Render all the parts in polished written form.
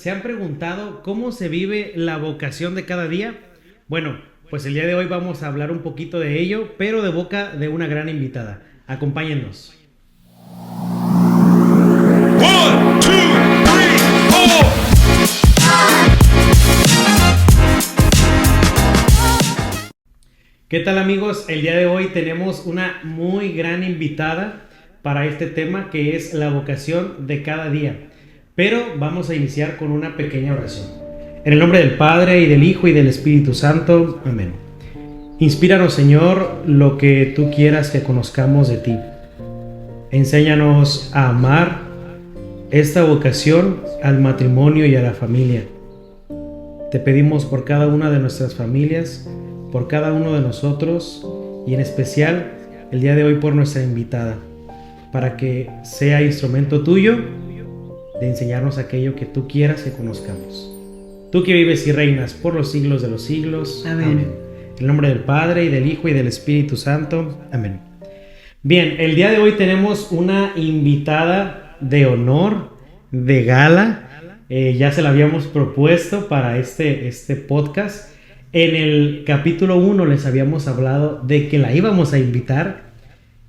¿Se han preguntado cómo se vive la vocación de cada día? Bueno, pues el día de hoy vamos a hablar un poquito de ello, pero de boca de una gran invitada. Acompáñennos. One, two, three, four. ¿Qué tal, amigos? El día de hoy tenemos una muy gran invitada para este tema que es la vocación de cada día. Pero vamos a iniciar con una pequeña oración. En el nombre del Padre, y del Hijo, y del Espíritu Santo. Amén. Inspíranos, Señor, lo que tú quieras que conozcamos de ti. Enséñanos a amar esta vocación al matrimonio y a la familia. Te pedimos por cada una de nuestras familias, por cada uno de nosotros, y en especial el día de hoy por nuestra invitada, para que sea instrumento tuyo de enseñarnos aquello que tú quieras que conozcamos. Tú que vives y reinas por los siglos de los siglos. Amén. En el nombre del Padre, y del Hijo, y del Espíritu Santo. Amén. Bien, el día de hoy tenemos una invitada de honor, de gala. Ya se la habíamos propuesto para este podcast. En el capítulo 1 les habíamos hablado de que la íbamos a invitar,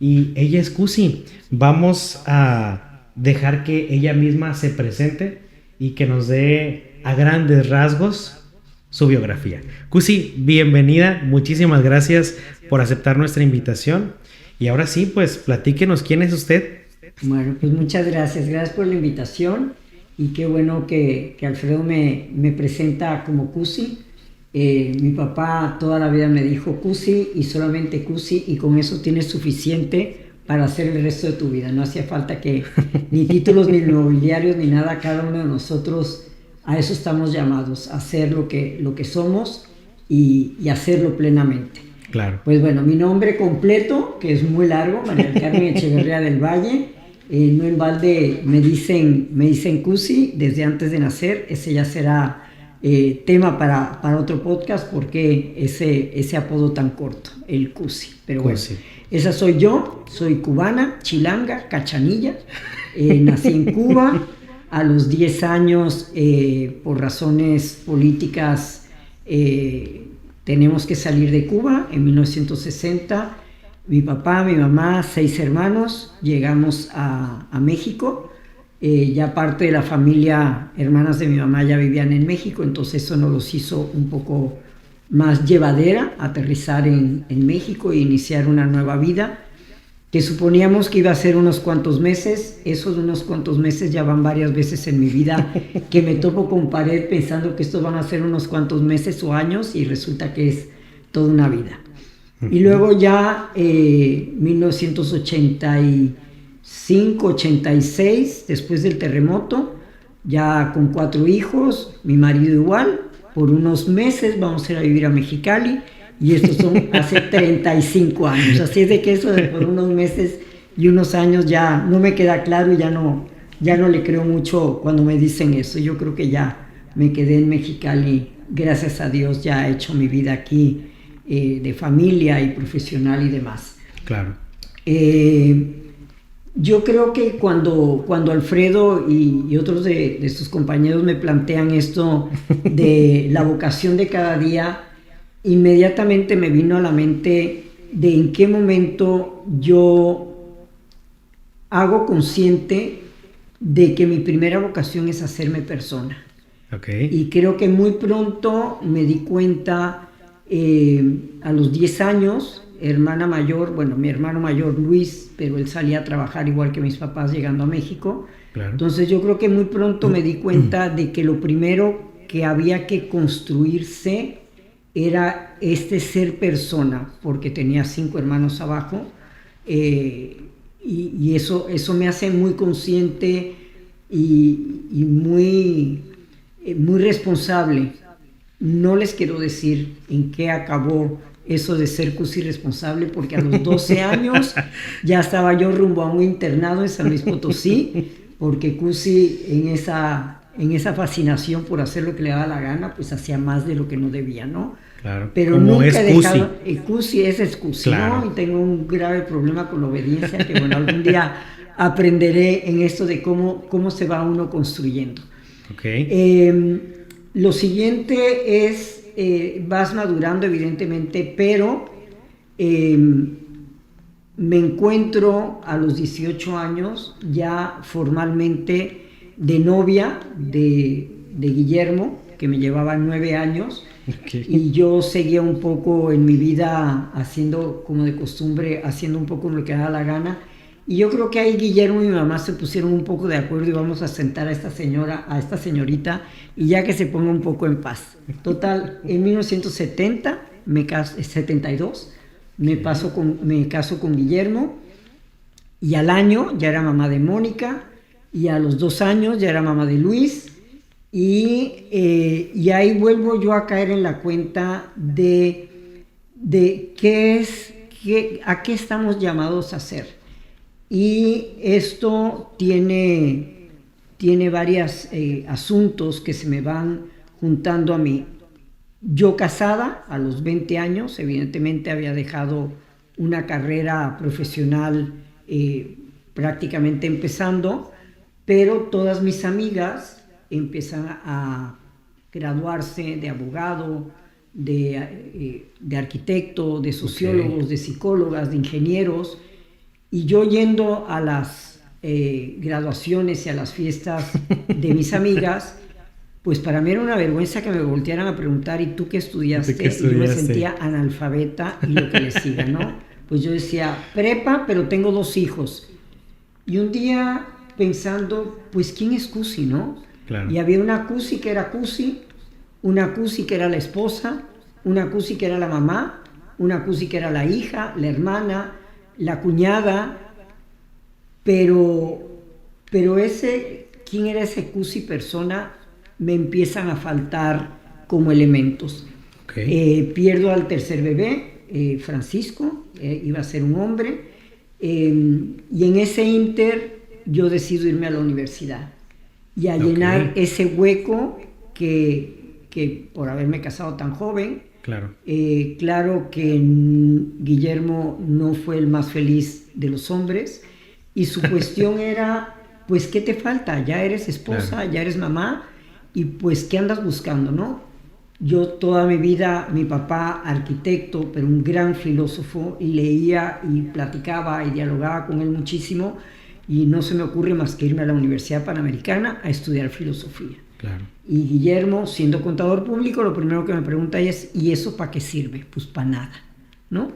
y ella es Cusi. Vamos a dejar que ella misma se presente y que nos dé a grandes rasgos su biografía. Cusi, bienvenida, muchísimas gracias por aceptar nuestra invitación. Y ahora sí, pues platíquenos, ¿quién es usted? Bueno, pues muchas gracias por la invitación, y qué bueno que Alfredo me presenta como Cusi. Mi papá toda la vida me dijo Cusi y solamente Cusi, y con eso tienes suficiente para hacer el resto de tu vida. No hacía falta que ni títulos, ni nobiliarios, ni nada. Cada uno de nosotros a eso estamos llamados, a hacer lo que somos y hacerlo plenamente. Claro. Pues bueno, mi nombre completo, que es muy largo, María del Carmen Echeverría del Valle. No en balde me dicen Cusi desde antes de nacer. Ese ya será tema para otro podcast, porque ese apodo tan corto, el Cusi. Pero bueno, Cusi. Esa soy yo. Soy cubana, chilanga, cachanilla. Nací en Cuba. A los 10 años, por razones políticas, tenemos que salir de Cuba en 1960. Mi papá, mi mamá, 6 hermanos, llegamos a México. Ya parte de la familia, hermanas de mi mamá, ya vivían en México, entonces eso nos los hizo un poco más llevadera, aterrizar en México e iniciar una nueva vida, que suponíamos que iba a ser unos cuantos meses. Esos unos cuantos meses ya van varias veces en mi vida que me topo con pared pensando que estos van a ser unos cuantos meses o años, y resulta que es toda una vida. Y luego ya 1985, 86, después del terremoto, ya con 4 hijos, mi marido igual, por unos meses vamos a ir a vivir a Mexicali, y estos son hace 35 años, así es de que eso de por unos meses y unos años ya no me queda claro, y ya no le creo mucho cuando me dicen eso. Yo creo que ya me quedé en Mexicali, gracias a Dios ya he hecho mi vida aquí, de familia y profesional y demás. Claro. Yo creo que cuando Alfredo y otros de sus compañeros me plantean esto de la vocación de cada día, inmediatamente me vino a la mente de en qué momento yo hago consciente de que mi primera vocación es hacerme persona. Okay. Y creo que muy pronto me di cuenta, a los 10 años, hermana mayor, bueno, mi hermano mayor Luis, pero él salía a trabajar igual que mis papás llegando a México. Claro. Entonces yo creo que muy pronto me di cuenta de que lo primero que había que construirse era ser persona, porque tenía 5 hermanos abajo, y eso me hace muy consciente y muy responsable. No les quiero decir en qué acabó eso de ser Cusi responsable, porque a los 12 años ya estaba yo rumbo a un internado en San Luis Potosí, porque Cusi en esa fascinación por hacer lo que le daba la gana, pues hacía más de lo que no debía, ¿no? Claro. Pero como nunca es he dejado. Cusi. Ese es Cusi, Claro. ¿no? Y tengo un grave problema con la obediencia, que bueno, algún día aprenderé en esto de cómo se va uno construyendo. Lo siguiente es, vas madurando evidentemente, pero me encuentro a los 18 años ya formalmente de novia de Guillermo, que me llevaba 9 años. Y yo seguía un poco en mi vida haciendo como de costumbre, haciendo un poco lo que daba la gana. Y yo creo que ahí Guillermo y mi mamá se pusieron un poco de acuerdo y vamos a sentar a esta señorita, y ya que se ponga un poco en paz. Total, en 1972, me caso con Guillermo, y al año ya era mamá de Mónica, y a los 2 años ya era mamá de Luis, y ahí vuelvo yo a caer en la cuenta de a qué estamos llamados a hacer. Y esto tiene varios asuntos que se me van juntando a mí. Yo casada a los 20 años, evidentemente había dejado una carrera profesional prácticamente empezando, pero todas mis amigas empiezan a graduarse de abogado, de arquitecto, de sociólogos, de psicólogas, de ingenieros. Y yo yendo a las graduaciones y a las fiestas de mis amigas, pues para mí era una vergüenza que me voltearan a preguntar, ¿y tú qué estudiaste? Y yo me sentía analfabeta y lo que le siga, ¿no? Pues yo decía, prepa, pero tengo 2 hijos. Y un día pensando, pues ¿quién es Cusi, no? Claro. Y había una Cusi que era Cusi, una Cusi que era la esposa, una Cusi que era la mamá, una Cusi que era la hija, la hermana, la cuñada, pero ¿quién era ese Cusi persona? Me empiezan a faltar como elementos. Pierdo al tercer bebé, Francisco, iba a ser un hombre, y en ese inter yo decido irme a la universidad y a llenar ese hueco que por haberme casado tan joven. Claro. Claro que Guillermo no fue el más feliz de los hombres y su cuestión era, pues, ¿qué te falta? Ya eres esposa, ya eres mamá, y pues, ¿qué andas buscando, no? Yo toda mi vida, mi papá arquitecto, pero un gran filósofo, y leía y platicaba y dialogaba con él muchísimo, y no se me ocurre más que irme a la Universidad Panamericana a estudiar filosofía. Claro. Y Guillermo, siendo contador público, lo primero que me pregunta es, ¿y eso para qué sirve? Pues para nada, ¿no?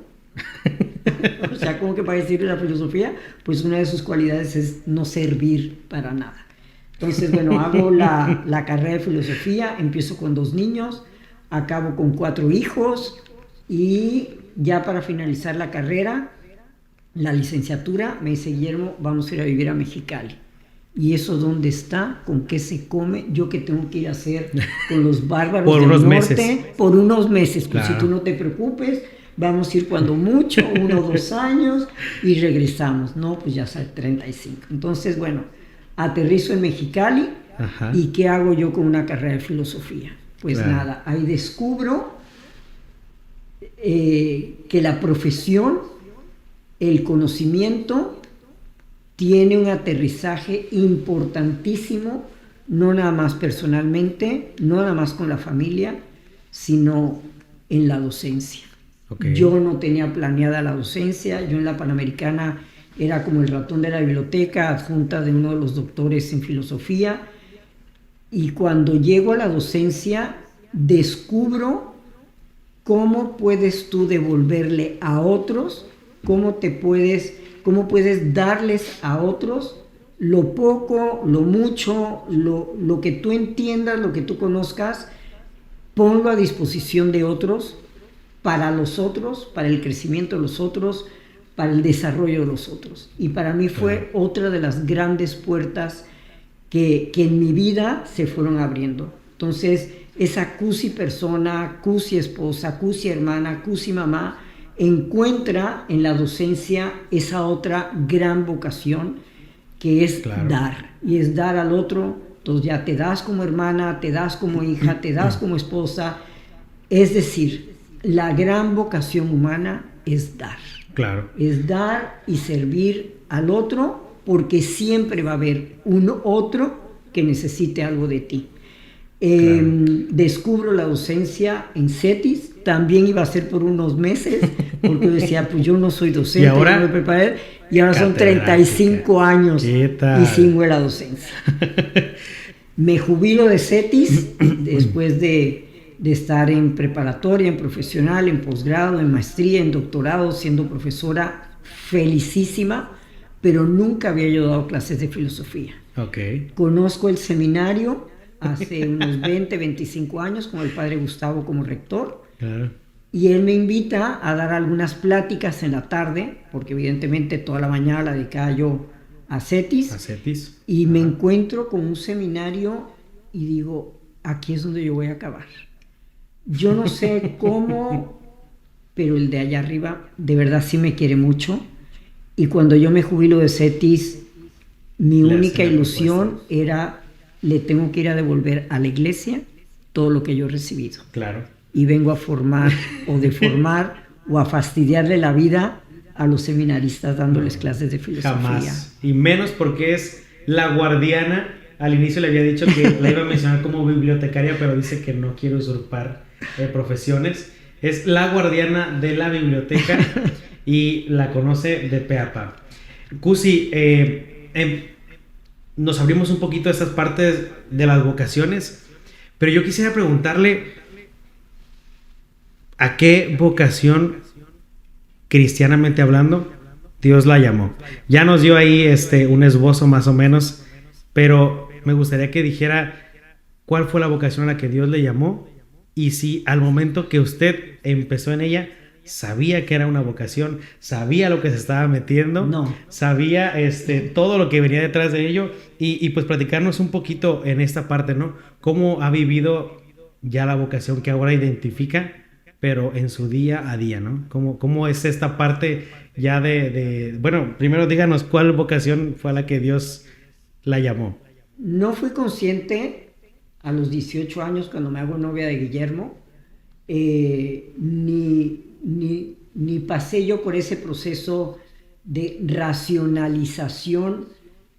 O sea, ¿cómo que para qué sirve la filosofía? Pues una de sus cualidades es no servir para nada. Entonces, bueno, hago la carrera de filosofía, empiezo con 2 niños, acabo con 4 hijos, y ya para finalizar la carrera, la licenciatura, me dice Guillermo, vamos a ir a vivir a Mexicali. ¿Y eso dónde está? ¿Con qué se come? ¿Yo qué tengo que ir a hacer con los bárbaros por del unos norte? Meses. Por unos meses. Pues claro. Si tú no te preocupes, vamos a ir cuando mucho, 1 o 2 años, y regresamos. No, pues ya sale 35. Entonces, bueno, aterrizo en Mexicali. Ajá. ¿Y qué hago yo con una carrera de filosofía? Pues claro. nada, ahí descubro que la profesión, el conocimiento, tiene un aterrizaje importantísimo, no nada más personalmente, no nada más con la familia, sino en la docencia. Yo no tenía planeada la docencia, yo en la Panamericana era como el ratón de la biblioteca, adjunta de uno de los doctores en filosofía, y cuando llego a la docencia descubro cómo puedes tú devolverle a otros, cómo puedes darles a otros lo poco, lo mucho, lo que tú entiendas, lo que tú conozcas, ponlo a disposición de otros, para los otros, para el crecimiento de los otros, para el desarrollo de los otros. Y para mí fue otra de las grandes puertas que en mi vida se fueron abriendo. Entonces, esa Cusi persona, Cusi esposa, Cusi hermana, Cusi mamá, encuentra en la docencia esa otra gran vocación que es dar, y es dar al otro. Entonces ya te das como hermana, te das como hija, te das como esposa. Es decir, la gran vocación humana es dar. Claro. Es dar y servir al otro, porque siempre va a haber un otro que necesite algo de ti. Claro. Descubro la docencia en CETIS, también iba a ser por unos meses, porque yo decía, pues yo no soy docente, ¿Y ahora? yo no me preparé, y ahora son Catedrática. 35 años ¿Qué tal? y sigo en la docencia. Me jubilo de CETIS después de estar en preparatoria, en profesional, en posgrado, en maestría, en doctorado, siendo profesora felicísima, pero nunca había yo dado clases de filosofía. Ok. Conozco el seminario hace unos 20, 25 años con el padre Gustavo como rector, Claro. y él me invita a dar algunas pláticas en la tarde, porque evidentemente toda la mañana la dedicaba yo a CETIS, A CETIS. y me encuentro con un seminario y digo, aquí es donde yo voy a acabar. Yo no sé cómo, pero el de allá arriba de verdad sí me quiere mucho, y cuando yo me jubilo de CETIS, mi Le única hacen la ilusión propuesta. era, le tengo que ir a devolver a la iglesia todo lo que yo he recibido. Claro. Y vengo a formar o deformar o a fastidiarle la vida a los seminaristas dándoles clases de filosofía. Jamás. Y menos porque es la guardiana. Al inicio le había dicho que la iba a mencionar como bibliotecaria, pero dice que no quiere usurpar profesiones. Es la guardiana de la biblioteca y la conoce de pe a pa. Cusi, nos abrimos un poquito de estas partes de las vocaciones, pero yo quisiera preguntarle, ¿a qué vocación, cristianamente hablando, Dios la llamó? Ya nos dio ahí un esbozo más o menos, pero me gustaría que dijera cuál fue la vocación a la que Dios le llamó, y si al momento que usted empezó en ella sabía que era una vocación, sabía lo que se estaba metiendo, No. sabía todo lo que venía detrás de ello, y pues platicarnos un poquito en esta parte, ¿no? ¿Cómo ha vivido ya la vocación que ahora identifica, pero en su día a día, ¿no? ¿Cómo es esta parte ya bueno, primero díganos cuál vocación fue a la que Dios la llamó? No fui consciente a los 18 años cuando me hago novia de Guillermo, ni pasé yo por ese proceso de racionalización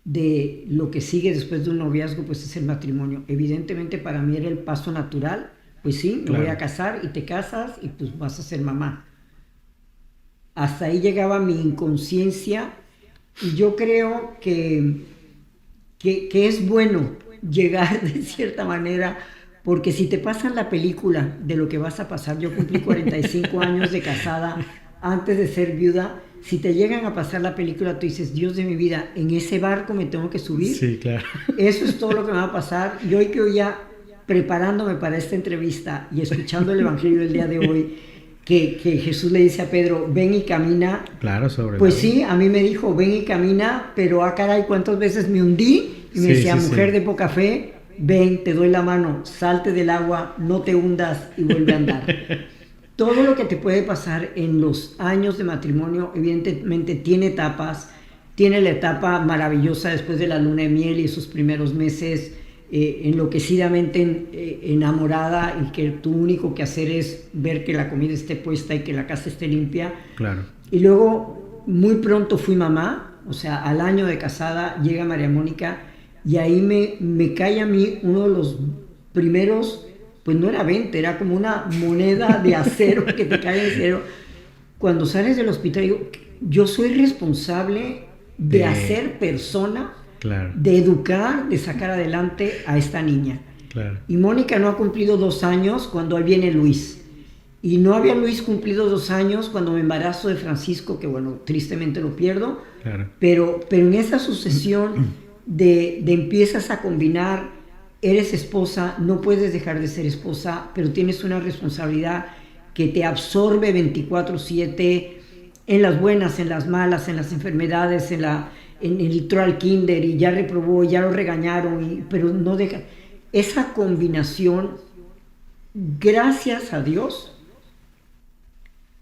de lo que sigue después de un noviazgo, pues es el matrimonio. Evidentemente para mí era el paso natural, pues sí, me voy a casar, y te casas y pues vas a ser mamá. Hasta ahí llegaba mi inconsciencia, y yo creo que es bueno llegar de cierta manera, porque si te pasan la película de lo que vas a pasar, yo cumplí 45 años de casada antes de ser viuda, si te llegan a pasar la película, tú dices, Dios de mi vida, ¿en ese barco me tengo que subir? Sí, claro. Eso es todo lo que me va a pasar. Y hoy que ya preparándome para esta entrevista y escuchando el Evangelio del día de hoy, que Jesús le dice a Pedro, ven y camina. Claro, sobre Pues sí, a mí me dijo, ven y camina, pero caray, ¿cuántas veces me hundí? Y me decía, mujer de poca fe, ven, te doy la mano, salte del agua, no te hundas y vuelve a andar. Todo lo que te puede pasar en los años de matrimonio, evidentemente tiene etapas. Tiene la etapa maravillosa después de la luna de miel y esos primeros meses, enloquecidamente enamorada, y que tu único que hacer es ver que la comida esté puesta y que la casa esté limpia. Claro. Y luego muy pronto fui mamá, o sea, al año de casada llega María Mónica, y ahí me cae a mí uno de los primeros, pues no era 20, era como una moneda de acero que te cae en cero. Cuando sales del hospital, digo, yo soy responsable de hacer persona, claro, de educar, de sacar adelante a esta niña. Claro. Y Mónica no ha cumplido 2 años cuando ahí viene Luis. Y no había Luis cumplido 2 años cuando me embarazo de Francisco, que bueno, tristemente lo pierdo. Claro. Pero en esa sucesión de empiezas a combinar, eres esposa, no puedes dejar de ser esposa, pero tienes una responsabilidad que te absorbe 24/7, en las buenas, en las malas, en las enfermedades, en el entró al kinder y ya reprobó, ya lo regañaron, pero no deja. Esa combinación, gracias a Dios,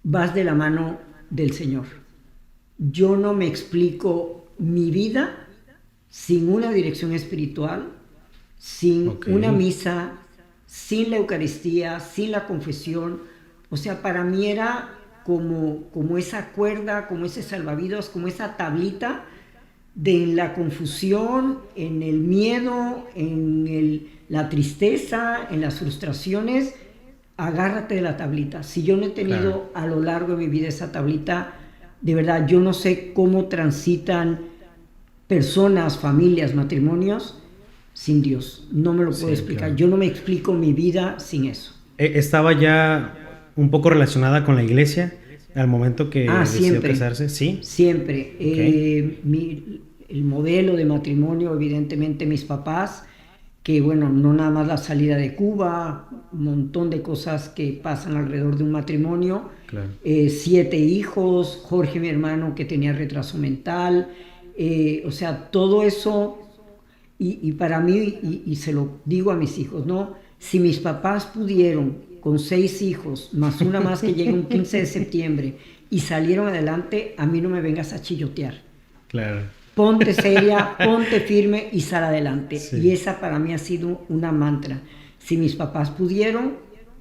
vas de la mano del Señor. Yo no me explico mi vida sin una dirección espiritual, sin una misa, sin la Eucaristía, sin la confesión. O sea, para mí era como esa cuerda, como ese salvavidas, como esa tablita en la confusión, en el miedo, la tristeza, en las frustraciones, agárrate de la tablita. Si yo no he tenido a lo largo de mi vida esa tablita, de verdad, yo no sé cómo transitan personas, familias, matrimonios sin Dios. No me lo puedo explicar. Claro. Yo no me explico mi vida sin eso. ¿Estaba ya un poco relacionada con la iglesia al momento que decidió casarse? Sí. Siempre. Okay. El modelo de matrimonio, evidentemente mis papás, que bueno, no nada más la salida de Cuba, un montón de cosas que pasan alrededor de un matrimonio. Claro. 7 hijos, Jorge, mi hermano, que tenía retraso mental, o sea, todo eso, y para mí, y se lo digo a mis hijos, ¿no? Si mis papás pudieron, con 6 hijos, más una más que llega un 15 de septiembre, y salieron adelante, a mí no me vengas a chillotear. Claro. Ponte seria, ponte firme y sal adelante. Sí. Y esa para mí ha sido una mantra. Si mis papás pudieron,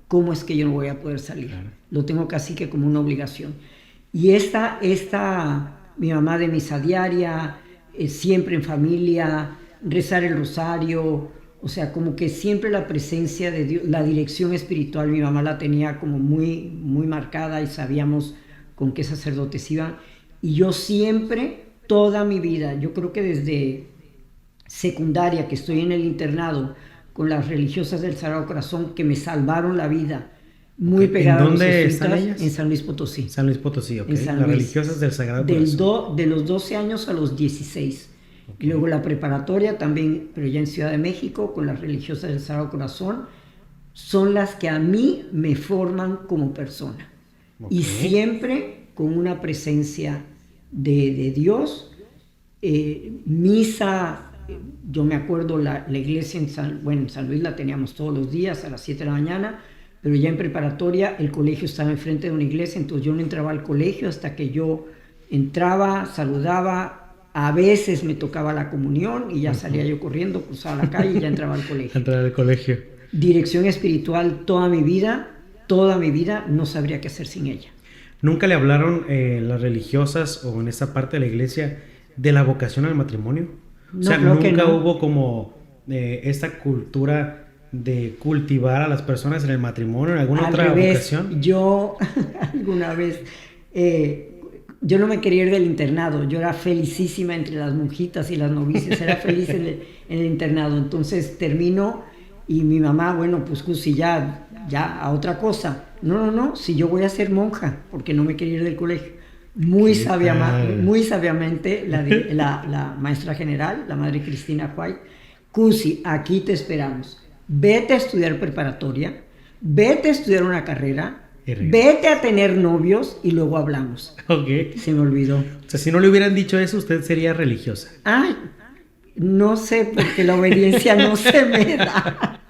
¿cómo es que yo no voy a poder salir? Claro. Lo tengo casi que como una obligación. Y mi mamá de misa diaria, siempre en familia, rezar el rosario, o sea, como que siempre la presencia de Dios, la dirección espiritual, mi mamá la tenía como muy, muy marcada y sabíamos con qué sacerdotes iban. Y yo siempre, toda mi vida, yo creo que desde secundaria, que estoy en el internado con las religiosas del Sagrado Corazón, que me salvaron la vida, muy pegada. ¿En dónde están ellas? En San Luis Potosí. San Luis Potosí, ok. Las religiosas del Sagrado Corazón. De los 12 años a los 16. Okay. Luego la preparatoria también, pero ya en Ciudad de México, con las religiosas del Sagrado Corazón, son las que a mí me forman como persona. Okay. Y siempre con una presencia de Dios. Misa, yo me acuerdo la iglesia en San Luis la teníamos todos los días a las 7 de la mañana, pero ya en preparatoria el colegio estaba enfrente de una iglesia, entonces yo no entraba al colegio hasta que yo entraba, saludaba, a veces me tocaba la comunión y ya salía yo corriendo, cruzaba la calle y ya entraba al colegio. Entrar al colegio. Dirección espiritual toda mi vida, no sabría qué hacer sin ella. ¿Nunca le hablaron las religiosas o en esa parte de la iglesia de la vocación al matrimonio? No, o sea, nunca hubo como esta cultura de cultivar a las personas en el matrimonio, en alguna otra vocación. Yo alguna vez, yo no me quería ir del internado, yo era felicísima entre las monjitas y las novicias, era feliz en el internado, entonces termino y mi mamá, bueno, pues Cusi, ya a otra cosa. No, si yo voy a ser monja, porque no me quería ir del colegio. Muy sabiamente la maestra general, la madre Cristina White, Cusi, aquí te esperamos. Vete a estudiar preparatoria, vete a estudiar una carrera, vete a tener novios y luego hablamos. Okay. Se me olvidó. O sea, si no le hubieran dicho eso, usted sería religiosa. Ay, no sé, porque la obediencia no se me da.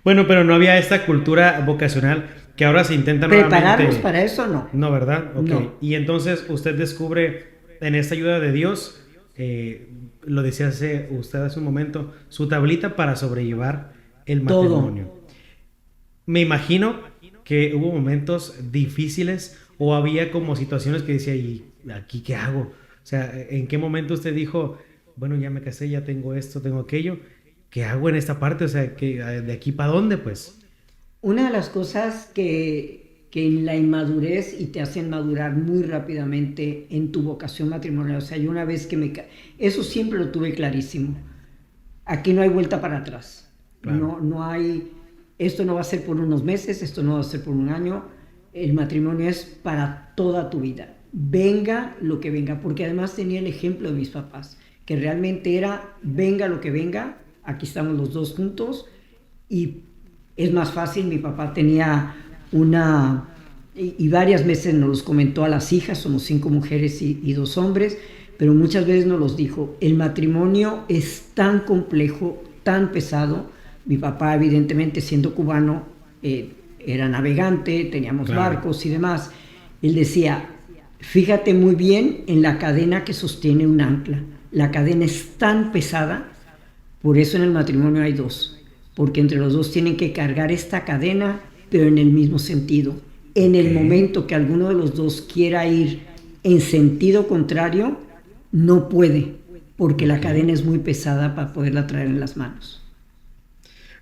Bueno, pero no había esta cultura vocacional que ahora se intenta ¿prepararnos nuevamente. para eso? No. No, ¿verdad? Ok. No. Y entonces usted descubre en esta ayuda de Dios, lo decía usted hace un momento, su tablita para sobrellevar el matrimonio. Todo. Me imagino que hubo momentos difíciles o había como situaciones que decía, ¿y aquí qué hago? O sea, ¿en qué momento usted dijo, bueno, ya me casé, ya tengo esto, tengo aquello? ¿Qué hago en esta parte? O sea, ¿de aquí para dónde, pues? Una de las cosas que en la inmadurez y te hacen madurar muy rápidamente en tu vocación matrimonial. O sea, yo una vez que eso siempre lo tuve clarísimo. Aquí no hay vuelta para atrás. Claro. No hay, esto no va a ser por unos meses, esto no va a ser por un año. El matrimonio es para toda tu vida. Venga lo que venga, porque además tenía el ejemplo de mis papás, que realmente era, venga lo que venga, aquí estamos los dos juntos y es más fácil. Mi papá tenía y varias veces nos los comentó a las hijas, somos 5 mujeres y 2 hombres, pero muchas veces nos los dijo, el matrimonio es tan complejo, tan pesado. Mi papá, evidentemente, siendo cubano, era navegante, teníamos barcos y demás. Él decía, fíjate muy bien en la cadena que sostiene un ancla. La cadena es tan pesada, por eso en el matrimonio hay 2, porque entre los 2 tienen que cargar esta cadena, pero en el mismo sentido. En el momento que alguno de los 2 quiera ir en sentido contrario, no puede, porque la cadena es muy pesada para poderla traer en las manos.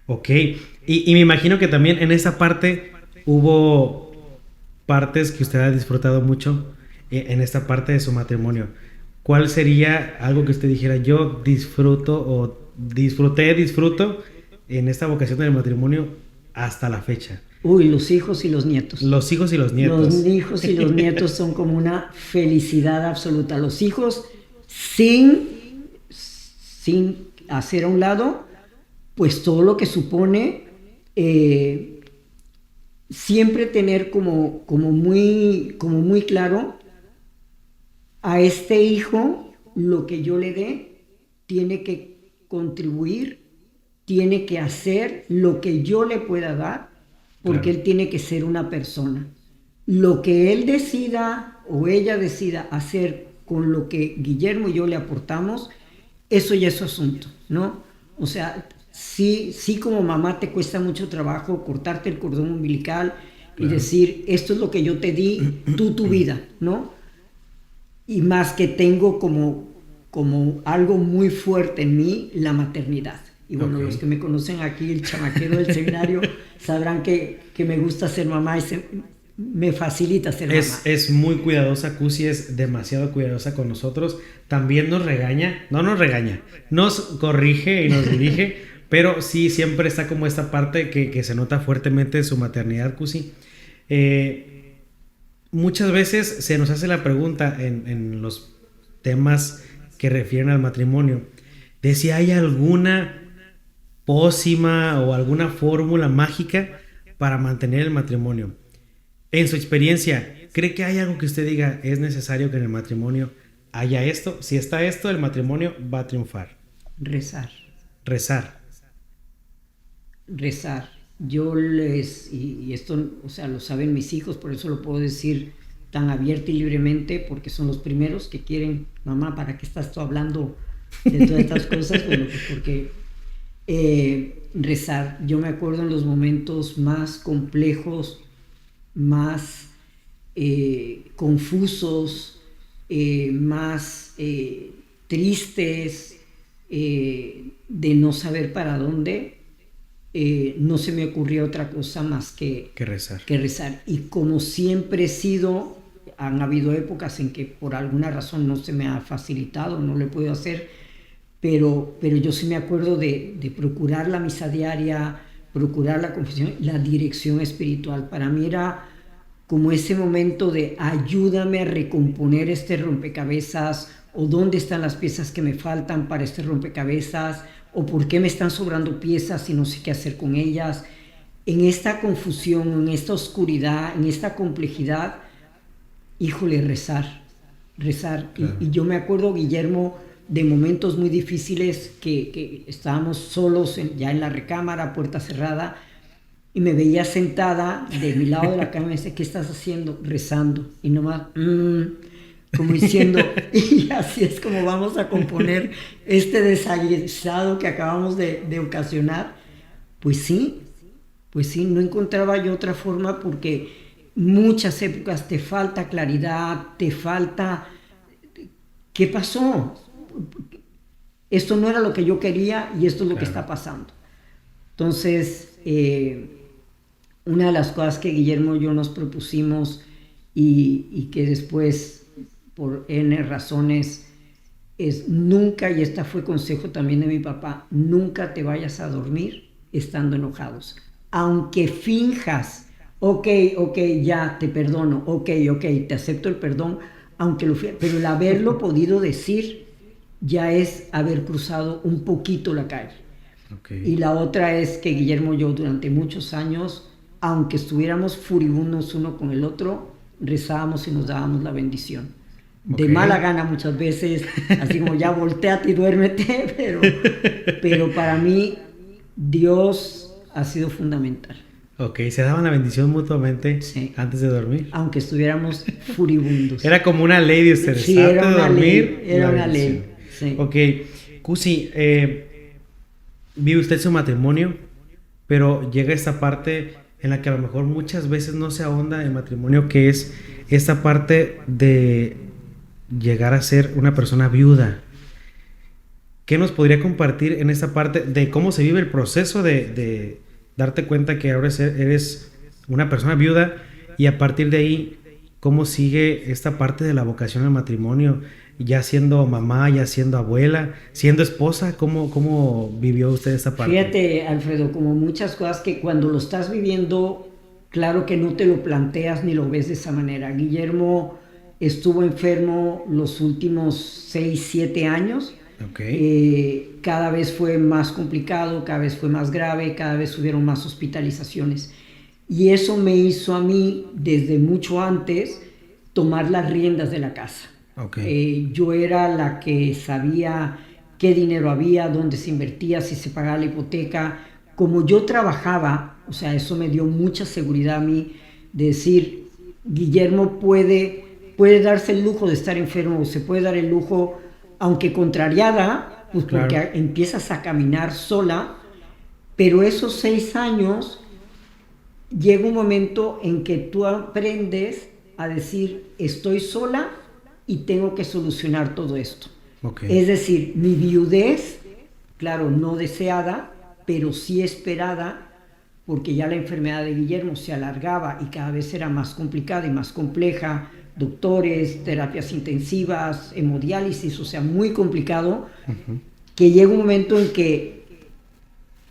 Ok, y me imagino que también en esa parte hubo partes que usted ha disfrutado mucho en esta parte de su matrimonio. ¿Cuál sería algo que usted dijera, yo disfruto o disfruto en esta vocación del matrimonio hasta la fecha? Uy, los hijos y los nietos. Los hijos y los nietos. Los hijos y los nietos son como una felicidad absoluta. Los hijos sin hacer a un lado, pues todo lo que supone siempre tener como muy claro a este hijo lo que yo le dé tiene que contribuir, tiene que hacer lo que yo le pueda dar, porque Claro. él tiene que ser una persona. Lo que él decida o ella decida hacer con lo que Guillermo y yo le aportamos, eso ya es su asunto, ¿no? O sea, sí como mamá te cuesta mucho trabajo cortarte el cordón umbilical y decir, esto es lo que yo te di, tú tu vida, ¿no? Y más que tengo como algo muy fuerte en mí, la maternidad. Y bueno, Ok. los que me conocen aquí, el chamaquero del seminario, sabrán que me gusta ser mamá y me facilita ser mamá. Es muy cuidadosa, Cusi es demasiado cuidadosa con nosotros. También nos regaña, no nos regaña, nos corrige y nos dirige, pero sí siempre está como esta parte que se nota fuertemente de su maternidad, Cusi. Muchas veces se nos hace la pregunta en los temas que refieren al matrimonio, de si hay alguna pócima o alguna fórmula mágica para mantener el matrimonio. En su experiencia, ¿cree que hay algo que usted diga es necesario que en el matrimonio haya esto? Si está esto, el matrimonio va a triunfar. Rezar. Yo y esto, o sea, lo saben mis hijos, por eso lo puedo decir tan abierta y libremente, porque son los primeros que quieren, mamá, ¿para qué estás tú hablando de todas estas cosas? Bueno, pues porque rezar. Yo me acuerdo en los momentos más complejos, más confusos, más tristes, de no saber para dónde, no se me ocurrió otra cosa más que rezar. Y como siempre he sido, han habido épocas en que por alguna razón no se me ha facilitado, no lo he podido hacer, pero yo sí me acuerdo de procurar la misa diaria, procurar la confesión, la dirección espiritual. Para mí era como ese momento de ayúdame a recomponer este rompecabezas, o dónde están las piezas que me faltan para este rompecabezas, o por qué me están sobrando piezas y no sé qué hacer con ellas. En esta confusión, en esta oscuridad, en esta complejidad, híjole, rezar. Claro. Y yo me acuerdo, Guillermo, de momentos muy difíciles que estábamos solos ya en la recámara, puerta cerrada, y me veía sentada de mi lado de la cama y me decía, ¿qué estás haciendo? Rezando. Y nomás, como diciendo, y así es como vamos a componer este desaguisado que acabamos de ocasionar. Pues sí, no encontraba yo otra forma, porque muchas épocas te falta claridad, te falta, ¿qué pasó? Esto no era lo que yo quería y esto es lo que está pasando. Entonces, una de las cosas que Guillermo y yo nos propusimos y que después, por N razones, es nunca, y este fue consejo también de mi papá, nunca te vayas a dormir estando enojados. Aunque finjas, ok, ya te perdono, ok, te acepto el perdón, pero el haberlo podido decir ya es haber cruzado un poquito la calle. Okay. Y la otra es que Guillermo y yo durante muchos años, aunque estuviéramos furibundos uno con el otro, rezábamos y nos dábamos la bendición. De mala gana muchas veces, así como ya volteate y duérmete, pero para mí Dios ha sido fundamental. Ok, se daban la bendición mutuamente antes de dormir. Aunque estuviéramos furibundos. Era como una ley de ustedes. Sí, era una ley. Era una ley. Sí. Ok, Cusi, vive usted su matrimonio, pero llega esta parte en la que a lo mejor muchas veces no se ahonda en matrimonio, que es esta parte de llegar a ser una persona viuda. ¿qué nos podría compartir en esta parte de cómo se vive el proceso de darte cuenta que ahora eres una persona viuda y a partir de ahí, cómo sigue esta parte de la vocación al matrimonio, ya siendo mamá, ya siendo abuela, siendo esposa? ¿Cómo vivió usted esta parte? Fíjate, Alfredo, como muchas cosas que cuando lo estás viviendo, claro que no te lo planteas ni lo ves de esa manera. Guillermo estuvo enfermo los últimos 6, 7 años. Okay. Cada vez fue más complicado, cada vez fue más grave, cada vez hubieron más hospitalizaciones. Y eso me hizo a mí, desde mucho antes, tomar las riendas de la casa. Okay. Yo era la que sabía qué dinero había, dónde se invertía, si se pagaba la hipoteca. Como yo trabajaba, o sea, eso me dio mucha seguridad a mí, de decir, Guillermo puede darse el lujo de estar enfermo, o se puede dar el lujo, aunque contrariada, pues claro, porque empiezas a caminar sola, pero esos 6 años llega un momento en que tú aprendes a decir, estoy sola y tengo que solucionar todo esto. Okay. Es decir, mi viudez, claro, no deseada, pero sí esperada, porque ya la enfermedad de Guillermo se alargaba y cada vez era más complicada y más compleja, doctores, terapias intensivas, hemodiálisis, o sea, muy complicado, que llega un momento en que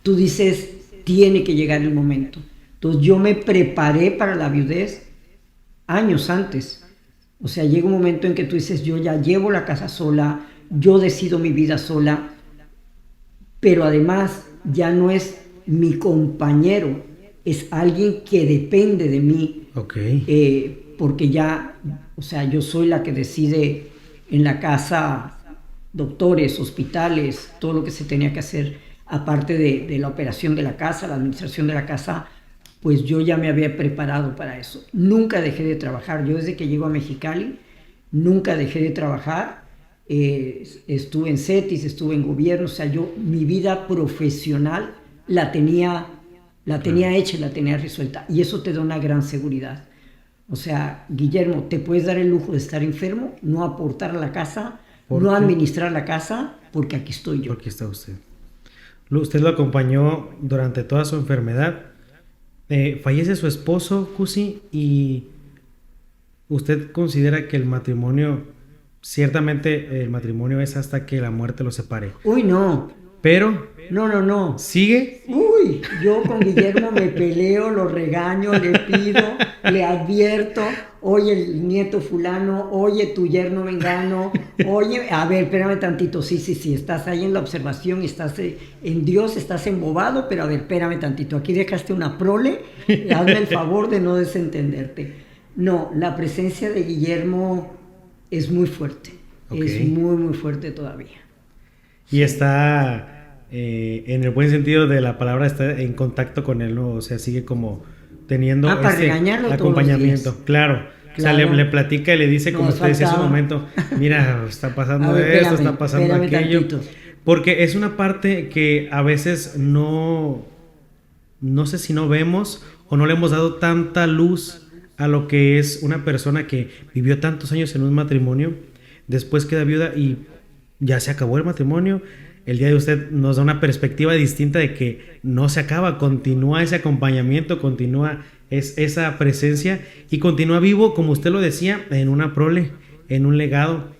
tú dices, tiene que llegar el momento. Entonces yo me preparé para la viudez años antes. O sea, llega un momento en que tú dices, yo ya llevo la casa sola, yo decido mi vida sola, pero además ya no es mi compañero, es alguien que depende de mí. Okay. Porque ya, o sea, yo soy la que decide en la casa, doctores, hospitales, todo lo que se tenía que hacer, aparte de la operación de la casa, la administración de la casa, pues yo ya me había preparado para eso. Nunca dejé de trabajar. Yo desde que llego a Mexicali, nunca dejé de trabajar. Estuve en CETIS, estuve en gobierno, o sea, yo mi vida profesional la tenía hecha, la tenía resuelta, y eso te da una gran seguridad. O sea, Guillermo, te puedes dar el lujo de estar enfermo, no aportar a la casa, no administrar la casa, porque aquí estoy yo. Porque está usted. Usted lo acompañó durante toda su enfermedad. Fallece su esposo, Cusi, y usted considera que el matrimonio, ciertamente el matrimonio es hasta que la muerte los separe. Uy, no. Pero... No. ¿Sigue? Uy, yo con Guillermo me peleo, lo regaño, le pido, le advierto, oye el nieto fulano, oye tu yerno mengano, oye, a ver, espérame tantito, sí, estás ahí en la observación, estás en Dios, estás embobado, pero a ver, espérame tantito, aquí dejaste una prole, hazme el favor de no desentenderte. No, la presencia de Guillermo es muy fuerte, es muy, muy fuerte todavía. Y está... en el buen sentido de la palabra, está en contacto con él, ¿no? O sea, sigue como teniendo para regañarlo acompañamiento. Todos los días. Claro. O sea, le platica y le dice, como usted decía hace un momento, mira, está pasando esto, está pasando aquello. Tantito. Porque es una parte que a veces no sé si no vemos o no le hemos dado tanta luz a lo que es una persona que vivió tantos años en un matrimonio, después queda viuda y ya se acabó el matrimonio. El día de usted nos da una perspectiva distinta de que no se acaba, continúa ese acompañamiento, continúa esa presencia y continúa vivo, como usted lo decía, en una prole, en un legado.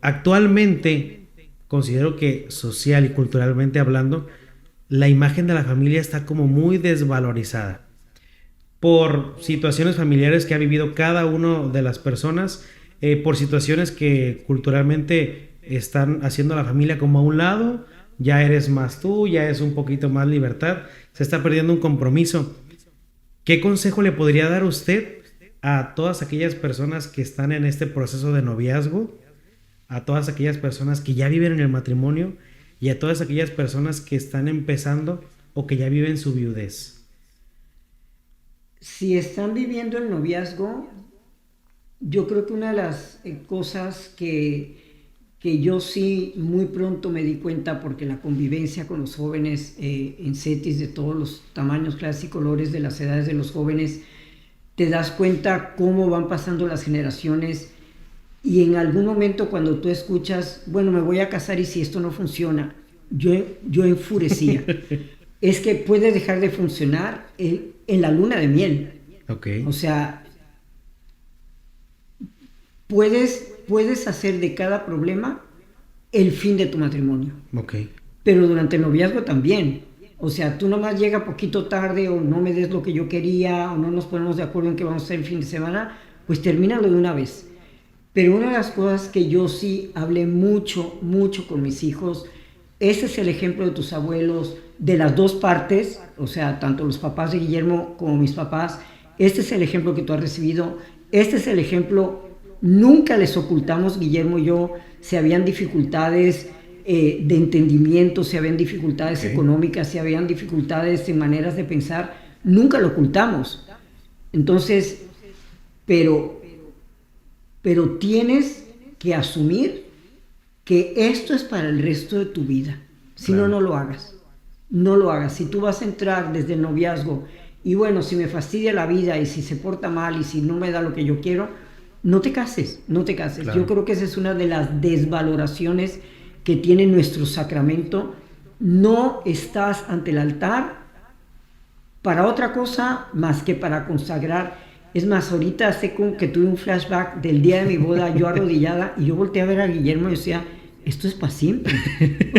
Actualmente, considero que social y culturalmente hablando, la imagen de la familia está como muy desvalorizada por situaciones familiares que ha vivido cada una de las personas, por situaciones que culturalmente están haciendo a la familia como a un lado, ya eres más tú, ya es un poquito más libertad, se está perdiendo un compromiso. ¿Qué consejo le podría dar usted a todas aquellas personas que están en este proceso de noviazgo, a todas aquellas personas que ya viven en el matrimonio y a todas aquellas personas que están empezando o que ya viven su viudez? Si están viviendo el noviazgo, yo creo que una de las cosas que yo sí muy pronto me di cuenta, porque la convivencia con los jóvenes en CETIS de todos los tamaños, clases y colores, de las edades de los jóvenes, te das cuenta cómo van pasando las generaciones Y en algún momento cuando tú escuchas, bueno, me voy a casar y si esto no funciona, yo enfurecía. Es que puede dejar de funcionar en la luna de miel. Okay. O sea, puedes hacer de cada problema el fin de tu matrimonio. Okay. Pero durante el noviazgo también. O sea, tú nomás llega poquito tarde o no me des lo que yo quería o no nos ponemos de acuerdo en qué vamos a hacer el fin de semana, pues termínalo de una vez. Pero una de las cosas que yo sí hablé mucho con mis hijos, ese es el ejemplo de tus abuelos, de las dos partes, o sea, tanto los papás de Guillermo como mis papás, este es el ejemplo que tú has recibido, este es el ejemplo, nunca les ocultamos, Guillermo y yo, si habían dificultades de entendimiento, si habían dificultades económicas, si habían dificultades en maneras de pensar, nunca lo ocultamos. Entonces, pero tienes que asumir que esto es para el resto de tu vida. Si no, no lo hagas. No lo hagas. Si tú vas a entrar desde el noviazgo y bueno, si me fastidia la vida y si se porta mal y si no me da lo que yo quiero, no te cases, no te cases. Claro. Yo creo que esa es una de las desvaloraciones que tiene nuestro sacramento. No estás ante el altar para otra cosa más que para consagrar. Es más, ahorita sé como que tuve un flashback del día de mi boda, yo arrodillada, y yo volteé a ver a Guillermo y decía, esto es para siempre.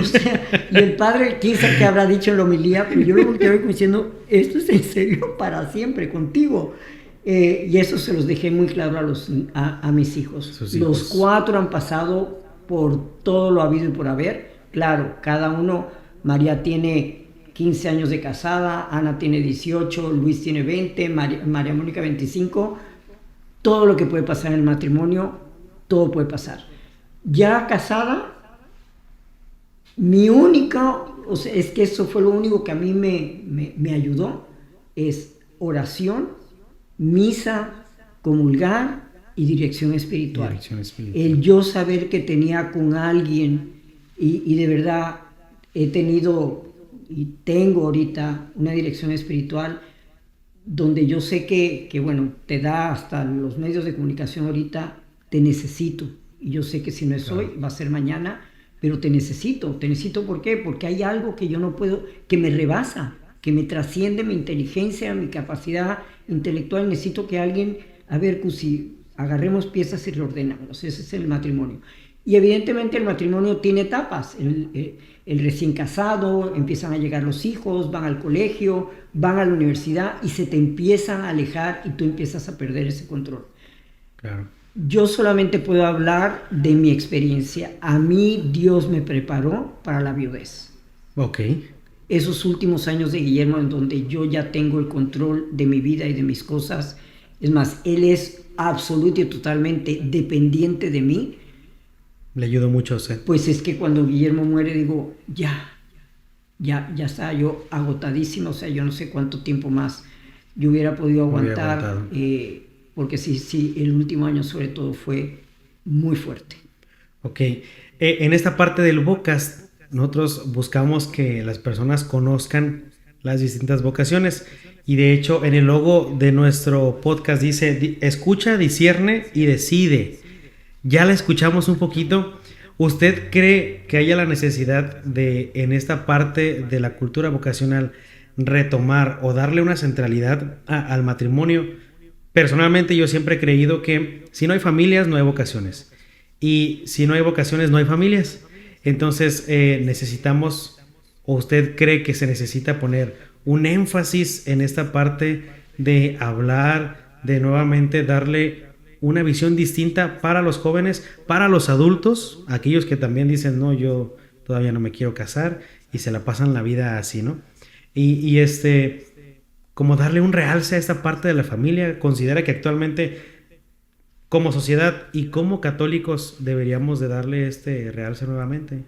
O sea, y el padre, quién sabe qué habrá dicho en la homilía, pero yo lo volteé a ver como diciendo, esto es en serio para siempre, contigo. Y eso se los dejé muy claro a mis hijos. Los 4 han pasado por todo lo habido y por haber. Claro, cada uno, María tiene 15 años de casada, Ana tiene 18, Luis tiene 20, María Mónica 25. Todo lo que puede pasar en el matrimonio, todo puede pasar. Ya casada, mi único, o sea, es que eso fue lo único que a mí me ayudó, es oración, misa, comulgar y dirección espiritual. El yo saber que tenía con alguien y de verdad he tenido y tengo ahorita una dirección espiritual donde yo sé que bueno, te da hasta los medios de comunicación ahorita, te necesito. Y yo sé que si no es hoy, va a ser mañana, pero te necesito. ¿Te necesito por qué? Porque hay algo que yo no puedo, que me rebasa, que me trasciende mi inteligencia, mi capacidad intelectual. Necesito que alguien, a ver, Cusi, agarremos piezas y reordenamos. Ese es el matrimonio. Y evidentemente el matrimonio tiene etapas. El recién casado, empiezan a llegar los hijos, van al colegio, van a la universidad y se te empiezan a alejar y tú empiezas a perder ese control. Claro. Yo solamente puedo hablar de mi experiencia. A mí Dios me preparó para la viudez. Ok. Esos últimos años de Guillermo en donde yo ya tengo el control de mi vida y de mis cosas. Es más, él es absoluto y totalmente dependiente de mí. Le ayudó mucho a usted. Pues es que cuando Guillermo muere digo, ya estaba yo agotadísimo. O sea, yo no sé cuánto tiempo más yo hubiera podido aguantar. Porque sí, el último año sobre todo fue muy fuerte. Ok. En esta parte del Vocast, nosotros buscamos que las personas conozcan las distintas vocaciones. Y de hecho, en el logo de nuestro podcast dice, escucha, discierne y decide. Ya la escuchamos un poquito. ¿Usted cree que haya la necesidad de, en esta parte de la cultura vocacional, retomar o darle una centralidad al matrimonio? Personalmente yo siempre he creído que si no hay familias no hay vocaciones y si no hay vocaciones no hay familias. Entonces necesitamos, o usted cree que se necesita poner un énfasis en esta parte de hablar, de nuevamente darle una visión distinta para los jóvenes, para los adultos, aquellos que también dicen no, yo todavía no me quiero casar y se la pasan la vida así, ¿no? Y como darle un realce a esta parte de la familia. Considera que actualmente como sociedad y como católicos deberíamos de darle este realce nuevamente.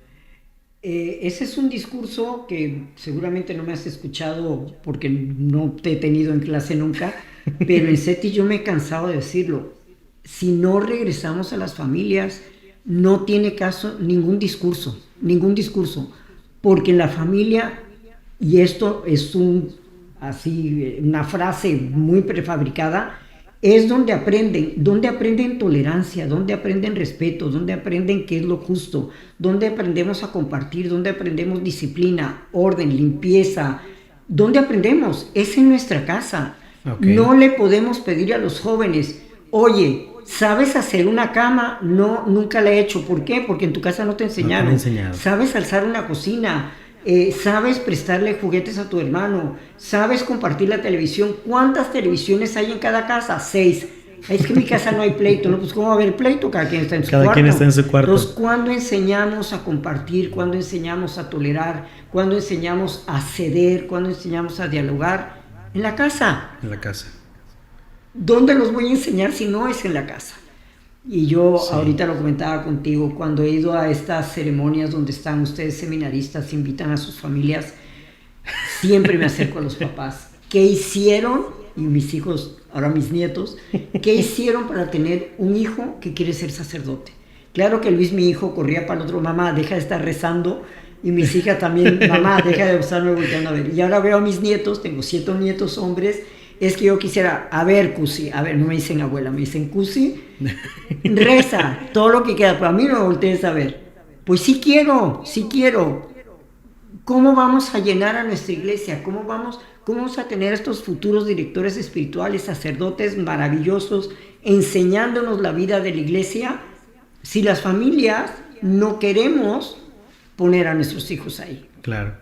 Ese es un discurso que seguramente no me has escuchado porque no te he tenido en clase nunca, pero en SETI yo me he cansado de decirlo. Si no regresamos a las familias, no tiene caso ningún discurso, porque en la familia, y esto es una frase muy prefabricada, es donde aprenden tolerancia, donde aprenden respeto, donde aprenden qué es lo justo, donde aprendemos a compartir, donde aprendemos disciplina, orden, limpieza, donde aprendemos, es en nuestra casa. Okay. No le podemos pedir a los jóvenes, oye, ¿sabes hacer una cama? No, nunca la he hecho. ¿Por qué? Porque en tu casa no te enseñaron. No te han enseñado. ¿Sabes alzar una cocina? ¿Sabes prestarle juguetes a tu hermano? ¿Sabes compartir la televisión? ¿Cuántas televisiones hay en cada casa? 6. Es que en mi casa no hay pleito. No, pues ¿cómo va a haber pleito? Cada quien está en su cuarto. Cada quien está en su cuarto. Entonces, ¿cuándo enseñamos a compartir? ¿Cuándo enseñamos a tolerar? ¿Cuándo enseñamos a ceder? ¿Cuándo enseñamos a dialogar? En la casa. En la casa. ¿Dónde los voy a enseñar si no es en la casa? Y yo Sí. ahorita lo comentaba contigo, cuando he ido a estas ceremonias donde están ustedes seminaristas, invitan a sus familias, siempre me acerco a los papás. ¿Qué hicieron? Y mis hijos, ahora mis nietos, ¿qué hicieron para tener un hijo que quiere ser sacerdote? Claro que Luis, mi hijo, corría para el otro, mamá, deja de estar rezando. Y mis hijas también, mamá, deja de estarme volteando a ver. Y ahora veo a mis nietos, tengo 7 nietos hombres. Es que yo quisiera, a ver, Cusi, a ver, no me dicen abuela, me dicen Cusi, reza todo lo que queda, pero a mí no me voltees a ver. Pues sí quiero. ¿Cómo vamos a llenar a nuestra iglesia? ¿Cómo vamos a tener estos futuros directores espirituales, sacerdotes maravillosos, enseñándonos la vida de la iglesia, si las familias no queremos poner a nuestros hijos ahí? Claro.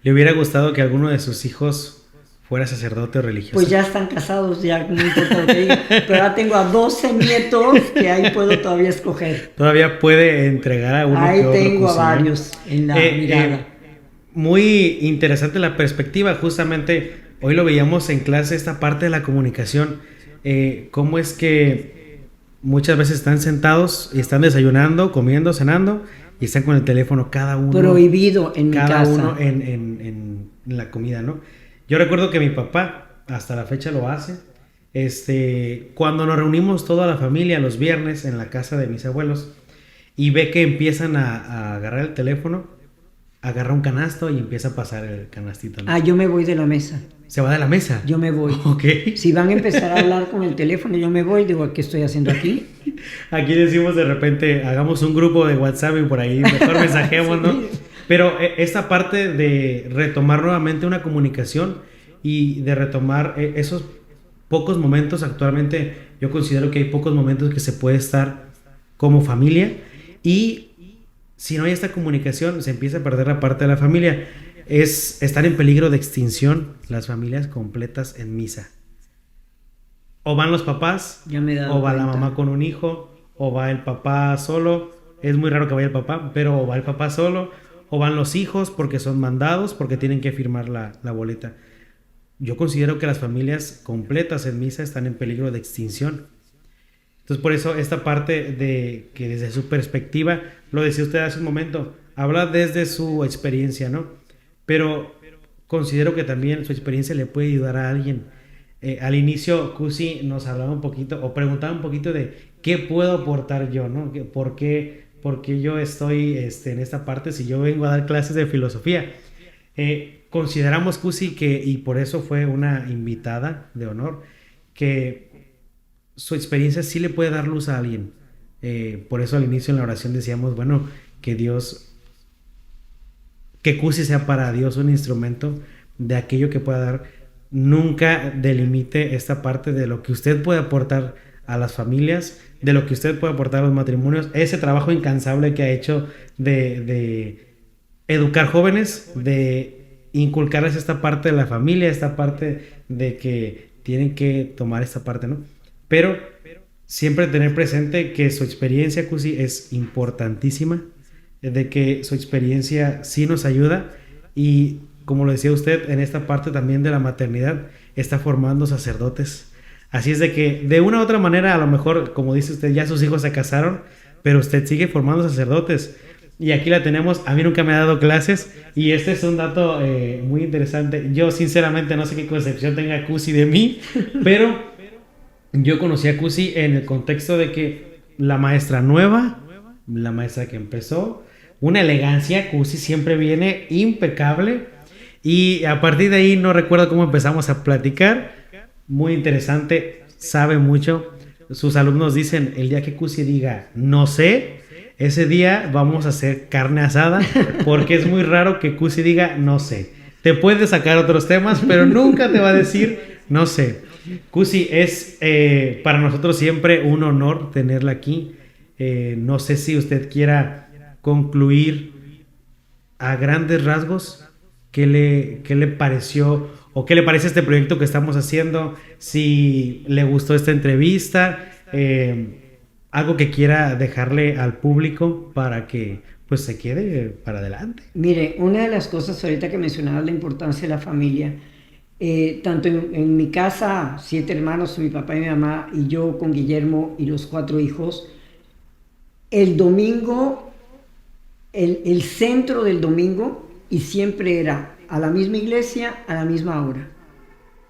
¿Le hubiera gustado que alguno de sus hijos fuera sacerdote o religioso? Pues ya están casados, ya no importa lo que diga. Pero ahora tengo a 12 nietos que ahí puedo todavía escoger. Todavía puede entregar a uno Ahí que otro. tengo a cocina. varios en la mirada. Muy interesante la perspectiva. Justamente hoy lo veíamos en clase, esta parte de la comunicación. Cómo es que muchas veces están sentados y están desayunando, comiendo, cenando y están con el teléfono cada uno. Prohibido en mi cada casa. uno en la comida, ¿no? Yo recuerdo que mi papá hasta la fecha lo hace. Cuando nos reunimos toda la familia los viernes en la casa de mis abuelos y ve que empiezan a agarrar el teléfono, agarra un canasto y empieza a pasar el canastito, ¿no? Ah, yo me voy de la mesa. Se va de la mesa. Yo me voy. Ok. Si van a empezar a hablar con el teléfono, yo me voy. Digo, ¿qué estoy haciendo aquí? Aquí decimos de repente, hagamos un grupo de WhatsApp y por ahí mejor mensajemos, ¿no? Sí. Pero esta parte de retomar nuevamente una comunicación y de retomar esos pocos momentos, actualmente yo considero que hay pocos momentos que se puede estar como familia, y si no hay esta comunicación se empieza a perder la parte de la familia. Están en peligro de extinción las familias completas en misa. O van los papás, Ya me he dado o va la cuenta. mamá con un hijo, o va el papá solo. Es muy raro que vaya el papá, pero o va el papá solo, o van los hijos porque son mandados, porque tienen que firmar la boleta. Yo considero que las familias completas en misa están en peligro de extinción. Entonces, por eso esta parte de que desde su perspectiva, lo decía usted hace un momento, habla desde su experiencia, ¿no? Pero considero que también su experiencia le puede ayudar a alguien. Al inicio, Cusi nos hablaba un poquito, o preguntaba un poquito de qué puedo aportar yo, ¿no? ¿Por qué yo estoy en esta parte si yo vengo a dar clases de filosofía? Consideramos, Cusi, y por eso fue una invitada de honor, que su experiencia sí le puede dar luz a alguien. Por eso al inicio en la oración decíamos, bueno, que Cusi sea para Dios un instrumento de aquello que pueda dar. Nunca delimite esta parte de lo que usted puede aportar a las familias, de lo que usted puede aportar a los matrimonios, ese trabajo incansable que ha hecho de educar jóvenes, de inculcarles esta parte de la familia, esta parte de que tienen que tomar esta parte, ¿no? Pero siempre tener presente que su experiencia, Cusi, es importantísima, de que su experiencia sí nos ayuda, y como lo decía usted, en esta parte también de la maternidad está formando sacerdotes. Así es de que de una u otra manera, a lo mejor, como dice usted, ya sus hijos se casaron, pero usted sigue formando sacerdotes. Y aquí la tenemos. A mí nunca me ha dado clases, y este es un dato muy interesante. Yo sinceramente no sé qué concepción tenga Cusi de mí, pero yo conocí a Cusi en el contexto de que la maestra nueva, la maestra que empezó, una elegancia. Cusi siempre viene impecable, y a partir de ahí no recuerdo cómo empezamos a platicar. Muy interesante. sabe mucho. Sus alumnos dicen, el día que Cusi diga no sé, ese día vamos a hacer carne asada, porque es muy raro que Cusi diga no sé. Te puede sacar otros temas, pero nunca te va a decir no sé. Cusi, es para nosotros siempre un honor tenerla aquí. No sé si usted quiera concluir a grandes rasgos qué le pareció o qué le parece este proyecto que estamos haciendo, si le gustó esta entrevista, algo que quiera dejarle al público para que pues se quede para adelante. Mire, una de las cosas ahorita que mencionabas, la importancia de la familia, tanto en mi casa, 7 hermanos, mi papá y mi mamá, y yo con Guillermo y los 4 hijos, el domingo, el centro del domingo, y siempre era a la misma iglesia, a la misma hora.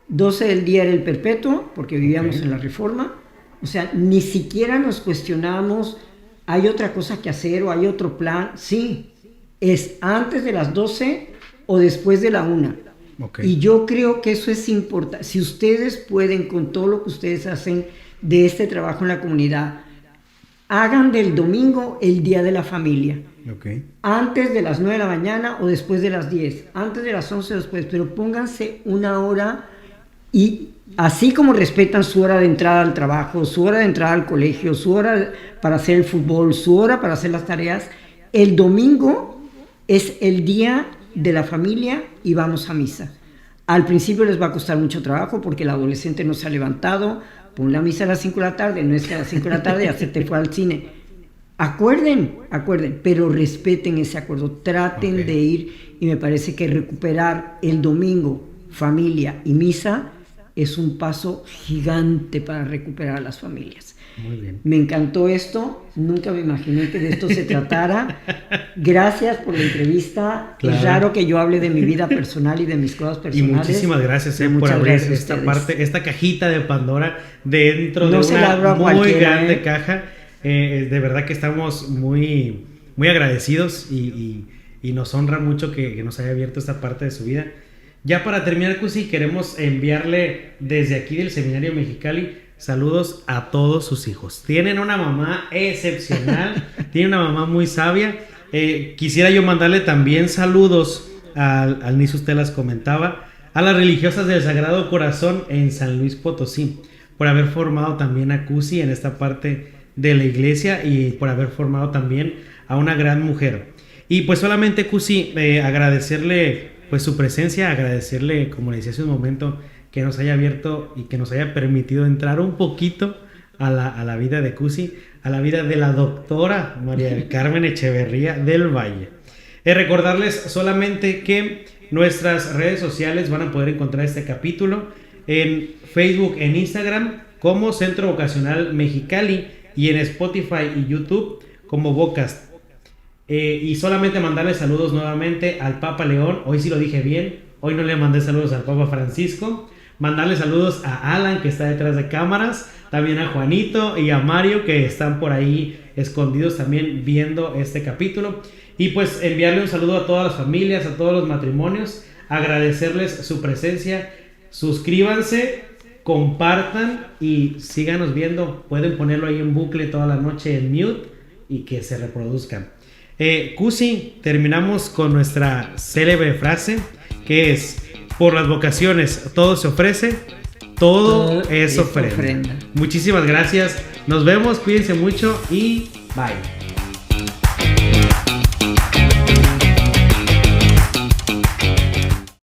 12 del día era el perpetuo, porque vivíamos en la Reforma. O sea, ni siquiera nos cuestionábamos, ¿hay otra cosa que hacer o hay otro plan? Sí, es antes de las 12 o después de la 1. Y yo creo que eso es importante. Si ustedes pueden, con todo lo que ustedes hacen de este trabajo en la comunidad, hagan del domingo el día de la familia. Antes de las 9 de la mañana o después de las 10, antes de las 11 o después, pero pónganse una hora, y así como respetan su hora de entrada al trabajo, su hora de entrada al colegio, su hora para hacer el fútbol, su hora para hacer las tareas, el domingo es el día de la familia y vamos a misa. Al principio les va a costar mucho trabajo porque el adolescente no se ha levantado, pon la misa a las 5 de la tarde, no es que a las 5 de la tarde ya se te fue al cine. Acuerden, pero respeten ese acuerdo, traten de ir, y me parece que recuperar el domingo, familia y misa, es un paso gigante para recuperar a las familias. Muy bien. Me encantó esto, nunca me imaginé que de esto se tratara. Gracias por la entrevista. Claro. Es raro que yo hable de mi vida personal y de mis cosas personales. Y muchísimas gracias por abrir esta cajita de Pandora dentro de una muy grande caja. De verdad que estamos muy, muy agradecidos y nos honra mucho que nos haya abierto esta parte de su vida. Ya para terminar, Cusi, queremos enviarle desde aquí del Seminario Mexicali saludos a todos sus hijos. Tienen una mamá excepcional, tienen una mamá muy sabia. Quisiera yo mandarle también saludos al Niso, usted las comentaba, a las religiosas del Sagrado Corazón en San Luis Potosí, por haber formado también a Cusi en esta parte de la iglesia y por haber formado también a una gran mujer. Y pues solamente, Cusi, agradecerle pues su presencia, agradecerle, como le decía hace un momento, que nos haya abierto y que nos haya permitido entrar un poquito a la vida de Cusi, a la vida de la doctora María del Carmen Echeverría del Valle. Recordarles solamente que nuestras redes sociales van a poder encontrar este capítulo en Facebook, en Instagram como Centro Vocacional Mexicali, y en Spotify y YouTube como Vocast. Y solamente mandarle saludos nuevamente al Papa León. Hoy sí lo dije bien, hoy no le mandé saludos al Papa Francisco. Mandarle saludos a Alan, que está detrás de cámaras, también a Juanito y a Mario, que están por ahí escondidos también viendo este capítulo. Y pues enviarle un saludo a todas las familias, a todos los matrimonios, agradecerles su presencia. Suscríbanse, compartan y síganos viendo. Pueden ponerlo ahí en bucle toda la noche en mute y que se reproduzcan. Cusi, terminamos con nuestra célebre frase, que es: por las vocaciones todo se ofrece, todo es ofrenda. Muchísimas gracias, nos vemos, cuídense mucho y bye.